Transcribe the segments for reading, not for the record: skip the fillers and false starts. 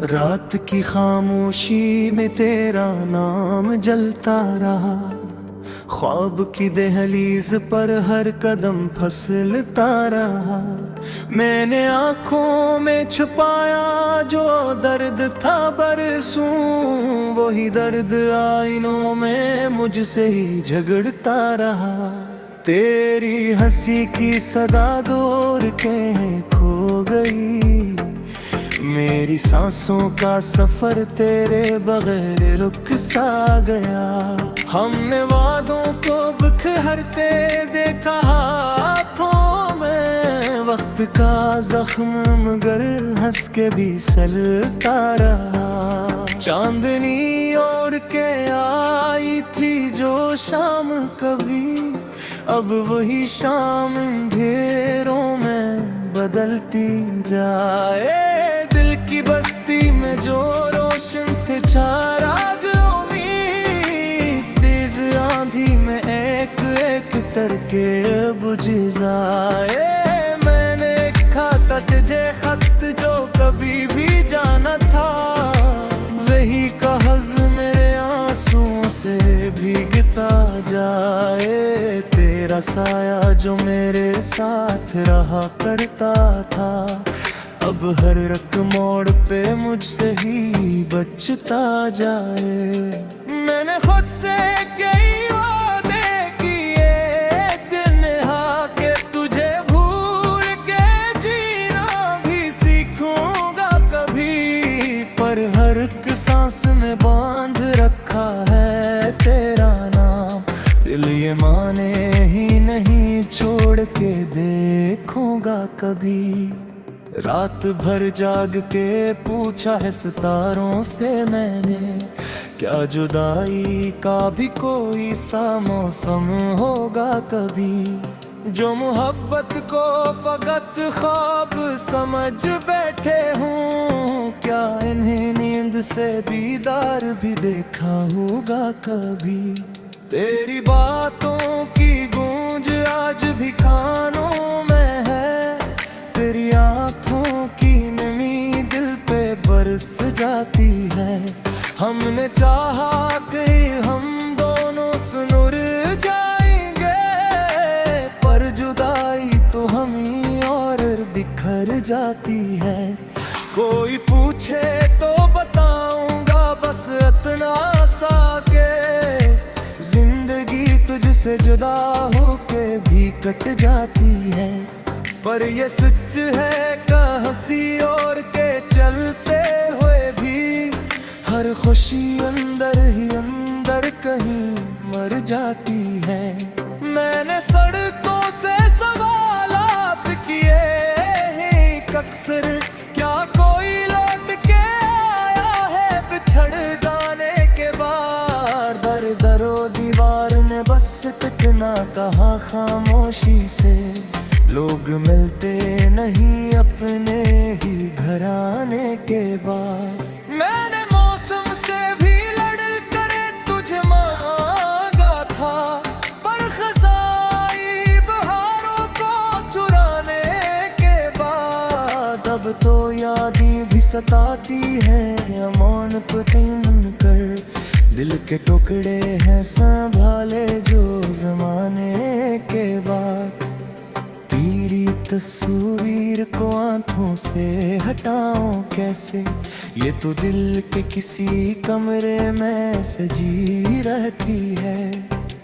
रात की खामोशी में तेरा नाम जलता रहा। ख्वाब की दहलीज पर हर कदम फसलता रहा। मैंने आंखों में छुपाया जो दर्द था बरसों, वही दर्द आईनों में मुझसे ही झगड़ता रहा। तेरी हंसी की सदा दूर के खो गई। मेरी सांसों का सफर तेरे बगैर रुक सा गया। हमने वादों को बिखरते देखा हाथों में, वक्त का जख्म मगर हंस के भी सलता रहा। चांदनी ओढ़ के आई थी जो शाम कभी, अब वही शाम अंधेरों में बदलती जाए। दिल की बस्ती में जो रोशन थे चाराग उम्मीद, तेज आंधी में एक एक करके बुझ जाए। मैंने लिखा था तुझे खत जो कभी भी जाना था, वही कागज मेरे आंसुओं से भीगता जाए। तेरा साया जो मेरे साथ रहा करता था, अब हर रक मोड़ पे मुझसे ही बचता जाए। मैंने खुद से कई वादे किए दिन के, तुझे भूल के जीना भी सीखूंगा कभी। पर हर एक सांस में बांध रखा है तेरा नाम, दिल ये माने ही नहीं छोड़ के देखूंगा कभी। रात भर जाग के पूछा है सितारों से मैंने, क्या जुदाई का भी कोई सा मौसम होगा कभी। जो मोहब्बत को फकत ख्वाब समझ बैठे हूँ, क्या इन्हें नींद से बीदार भी देखा होगा कभी। तेरी बातों की गूंज आज भी कानों में है, तेरी आँखों की नमी दिल पे बरस जाती है। हमने चाहा कि हम दोनों सुनुर जाएंगे, पर जुदाई तो हम ही और बिखर जाती है। कोई पूछे तो बताऊंगा बस इतना सा के, जिंदगी तुझसे जुदा होके भी कट जाती है। पर ये सच है का हंसी और के चलते हुए भी, हर खुशी अंदर ही अंदर कहीं मर जाती है। मैंने सड़कों से सवालात किए हैं अक्सर, क्या कोई लौट के आया है बिछड़ जाने के बाद। दर दरो दीवार ने बस इतना कहा खामोशी से, लोग मिलते नहीं अपने ही घर आने के बाद। मैंने मौसम से भी लड़ कर तुझे मांगा था, पर खजाई बहारों को चुराने के बाद। अब तो यादें भी सताती है अमानत कर, दिल के टुकड़े हैं संभाले जो जमाने के बाद। तेरी तस्वीर को आंखों से हटाऊं कैसे, ये तो दिल के किसी कमरे में सजी रहती है।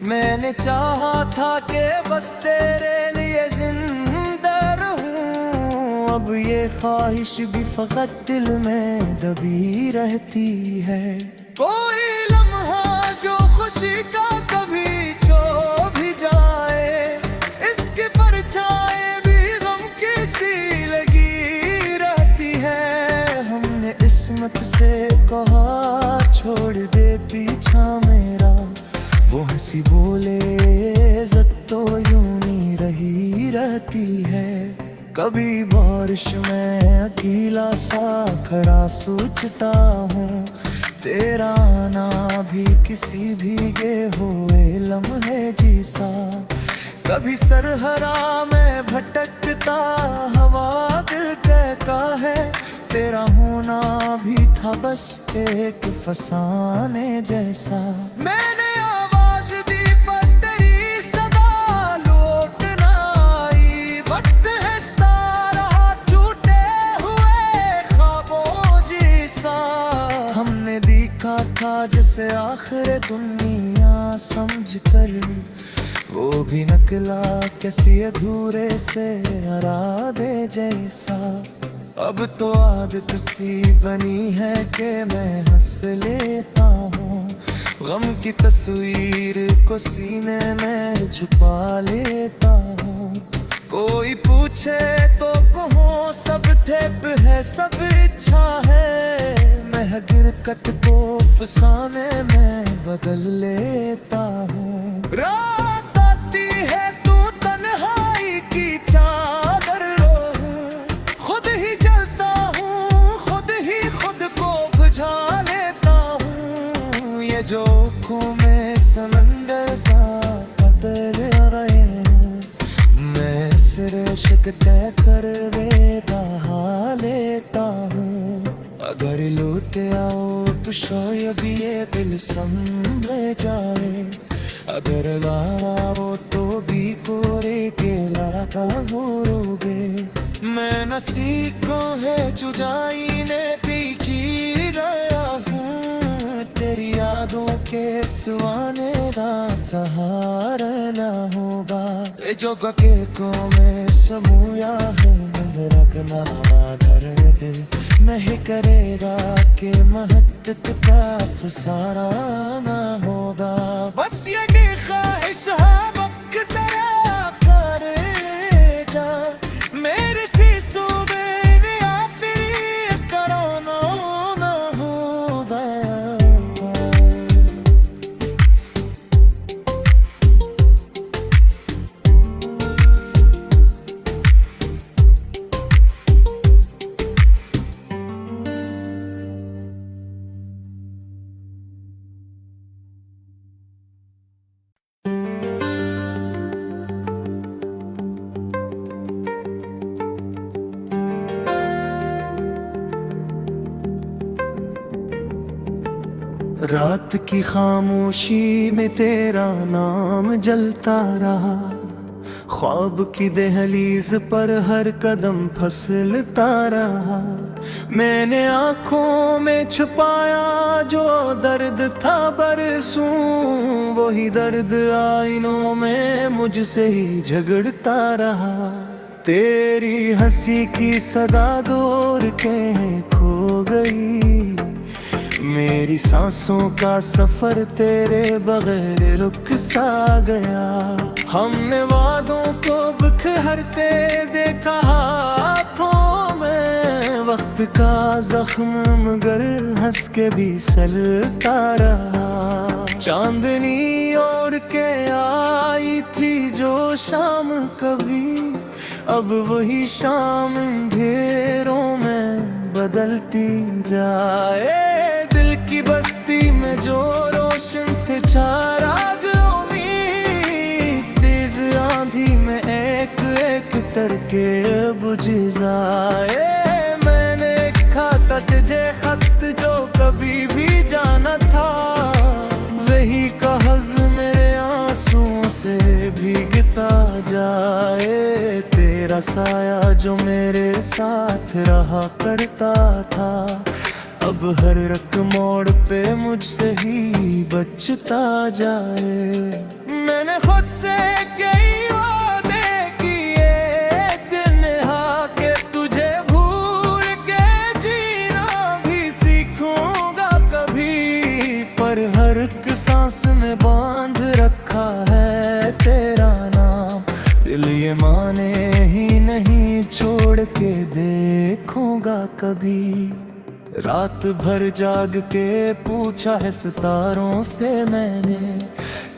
मैंने चाहा था कि बस तेरे लिए जिंदा रहूं, अब ये ख्वाहिश भी फकत दिल में दबी रहती है। कोई लम्हा जो खुशी का कभी छो भी जाए, इसके परछाए भी गम की सी लगी रहती है। हमने इस्मत से कहा छोड़ दे पीछा मेरा, वो हंसी बोले इज्जत तो यूं नहीं रही रहती है। कभी बारिश में अकेला सा खड़ा सोचता हूँ, तेरा आना भी किसी भीगे हुए लम्हे जैसा। कभी सरहरा में भटकता हवा दिल कहता है, तेरा होना भी था बस एक फसाने जैसा। मैंने आवाज दी पर तेरी सदा लौट ना आई। वक्त है सितारा टूटे हुए ख्वाबों जैसा। हमने देखा था जैसे आखिर दुनिया समझ कर, वो भी निकला किसी अधूरे से इरादे जैसा। अब तो आदत सी बनी है कि मैं हंस लेता हूँ, गम की तस्वीर को सीने में छुपा लेता हूँ। कोई पूछे तो कहूँ सब थेप है सब इच्छा है। मैं गिरकत को फसाने में बदल लेता हूँ। रात आती है तू तन्हाई की चादर ओढ़ूं, खुद ही जलता हूँ खुद ही खुद को बुझा लेता हूँ। ये जो आँखों में समंदर सा बदल रहे हूँ, मैं सिरे शिक तय कर बेदहा लेता हूँ। अगर लौट आओ तो शायद ये दिल संभल जाए, अगर लाओ तो भी पूरे के लाका होगे। मैं नसीबों है जुदाई ने पीछी गया हूँ, तेरी यादों के सुहाने का सहारा ना होगा। ये जो के को मैं समूया है रखना धर दे, नहीं करेगा कि महत्व का फसारा ना होगा। बस ये ख्वाहिश वक्त जरा करेगा, मेरे शीशों में या फिर कराना ना होगा। रात की खामोशी में तेरा नाम जलता रहा, ख्वाब की दहलीज पर हर कदम फसलता रहा। मैंने आँखों में छुपाया जो दर्द था बरसों, वही दर्द आईनों में मुझसे ही झगड़ता रहा। तेरी हंसी की सदा दूर के खो गई, मेरी सांसों का सफर तेरे बगैर रुक सा गया। हमने वादों को बिखरते देखा हाथों में, वक्त का जख्म मगर हंस के भी सलता रहा। चांदनी ओढ़ के आई थी जो शाम कभी, अब वही शाम अंधेरों में बदलती जाए। दिल की बस्ती में जो रोशन थे चाराग उम्मीद, तेज आंधी में एक एक तरके बुझ जाए। मैंने खाता तुझे खत जो कभी भी जाना था, वही कागज मेरे आंसुओं से भीगता जाए। तेरा साया जो मेरे साथ रहा करता था, अब हर रक मोड़ पे मुझसे ही बचता जाए। मैंने खुद से कई वादे किए दिन के, तुझे भूल के जीना भी सीखूंगा कभी। पर हर एक सांस में बांध रखा है तेरा नाम, दिल ये माने ही नहीं छोड़ के देखूंगा कभी। रात भर जाग के पूछा है सितारों से मैंने,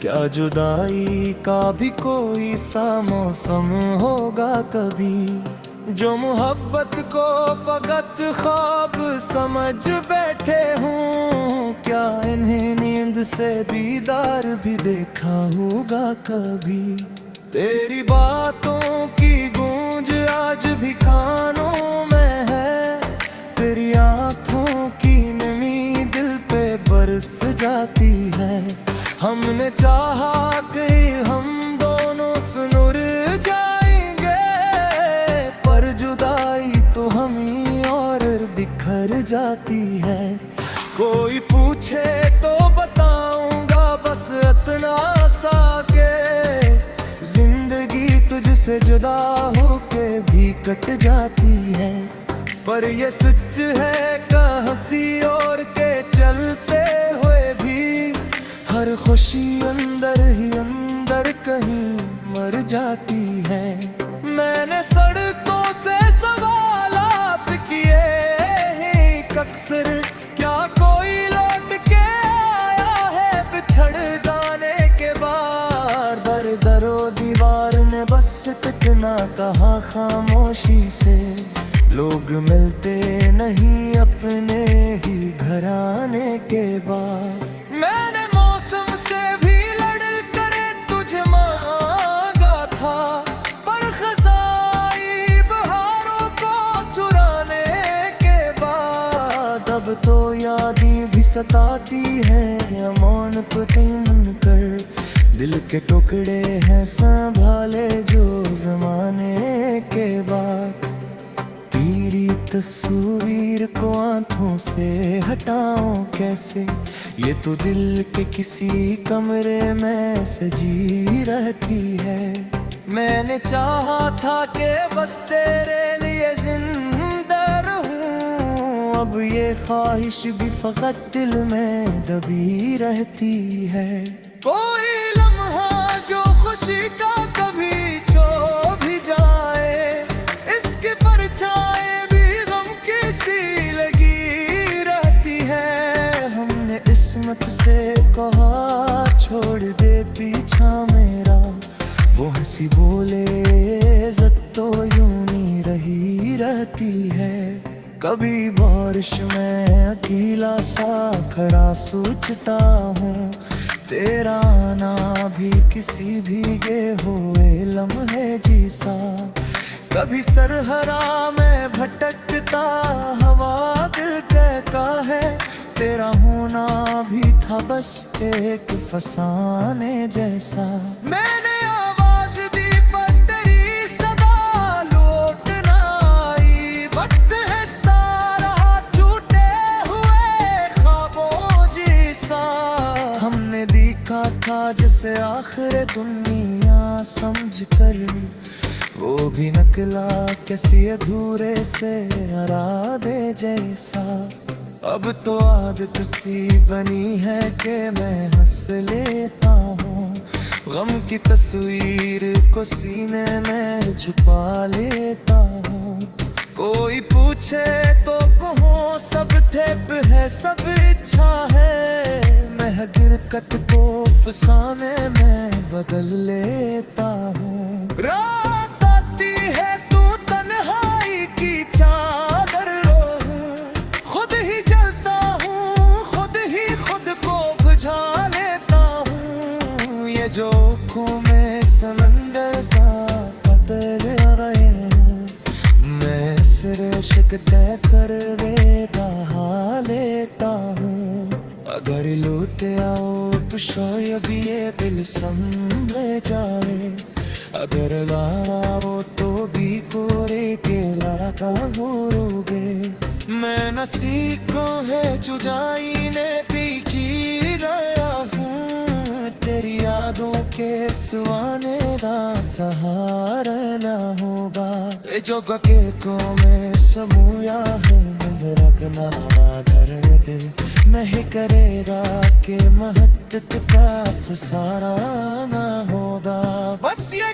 क्या जुदाई का भी कोई सा मौसम होगा कभी। जो मोहब्बत को फकत ख्वाब समझ बैठे हूँ, क्या इन्हें नींद से बीदार भी देखा होगा कभी। तेरी बातों की गूंज आज भी कानों में है, बरस जाती है। हमने चाहा कि हम दोनों सुनुर जाएंगे, पर जुदाई तो हमी और बिखर जाती है। कोई पूछे तो बताऊंगा बस इतना सा के जिंदगी तुझसे जुदा होके भी कट जाती है। पर ये सच है का हंसी और के चलते हुए भी हर खुशी अंदर ही अंदर कहीं मर जाती है। मैंने सड़कों से सवाल आप किए हैं अक्सर, क्या कोई लौट के आया है बिछड़ जाने के बाद। दर दरो दीवार ने बस इतना कहा खामोशी से, लोग मिलते नहीं अपने ही घर आने के बाद। मैंने मौसम से भी लड़ कर तुझे मांगा था, पर खजाई बहारों को चुराने के बाद। अब तो यादें भी सताती है अमानत कर, दिल के टुकड़े हैं संभाले जो जमाने के बाद। तेरी तस्वीर को आंखों से हटाऊं कैसे, ये तो दिल के किसी कमरे में सजी रहती है। मैंने चाहा था कि बस तेरे लिए जिंदा रहूं, अब ये ख्वाहिश भी फकत दिल में दबी रहती है। कोई लम्हा जो खुशी का कभी छो भी जाए, इसके परछाए भी गम की सी लगी रहती है। हमने किस्मत से कहा छोड़ दे पीछा मेरा, वो हंसी बोले इज्जत तो यूं नहीं रही रहती है। कभी बारिश में अकेला सा खड़ा सोचता हूँ, तेरा आना भी किसी भीगे हुए लम्हे जैसा। कभी सरहरा में भटकता हवा दिल कहता है, तेरा होना भी था बस एक फसाने जैसा। मैंने आवाज दी पर तेरी सदा लौट ना आई, वक्त हंसता रहा टूटे हुए ख्वाबों जैसा। हमने देखा था जिसे आखिर दुनिया समझ कर, वो भी निकला किसी अधूरे से इरादे जैसा। अब तो आदत सी बनी है कि मैं हंस लेता हूँ, गम की तस्वीर को सीने में छुपा लेता हूँ। कोई पूछे तो कहूँ सब थेप है सब इच्छा है, मैं गिरकत को फसाने में बदल लेता हूँ। रात आती है तू तन्हाई की चादर ओढ़ूं, खुद ही जलता हूँ खुद ही खुद को बुझा लेता हूँ। ये जो आँखों में समंदर सा बदल गए हूँ, मैं सिर शिक तय कर रहा लेता हूँ। अगर लौट आओ तो शायद ये दिल संभल जाए, अगर लाना हो तो भी कोरे के लाता हो रोगे। मैं नसीबों है जुदाई ने पीछी रहा हूँ, तेरी यादों के सुहाने का सहारा ना होगा। ये जो के को में समूया है रखना धर दे, नहीं करेगा कि महत्व का सारा ना होगा। बस ये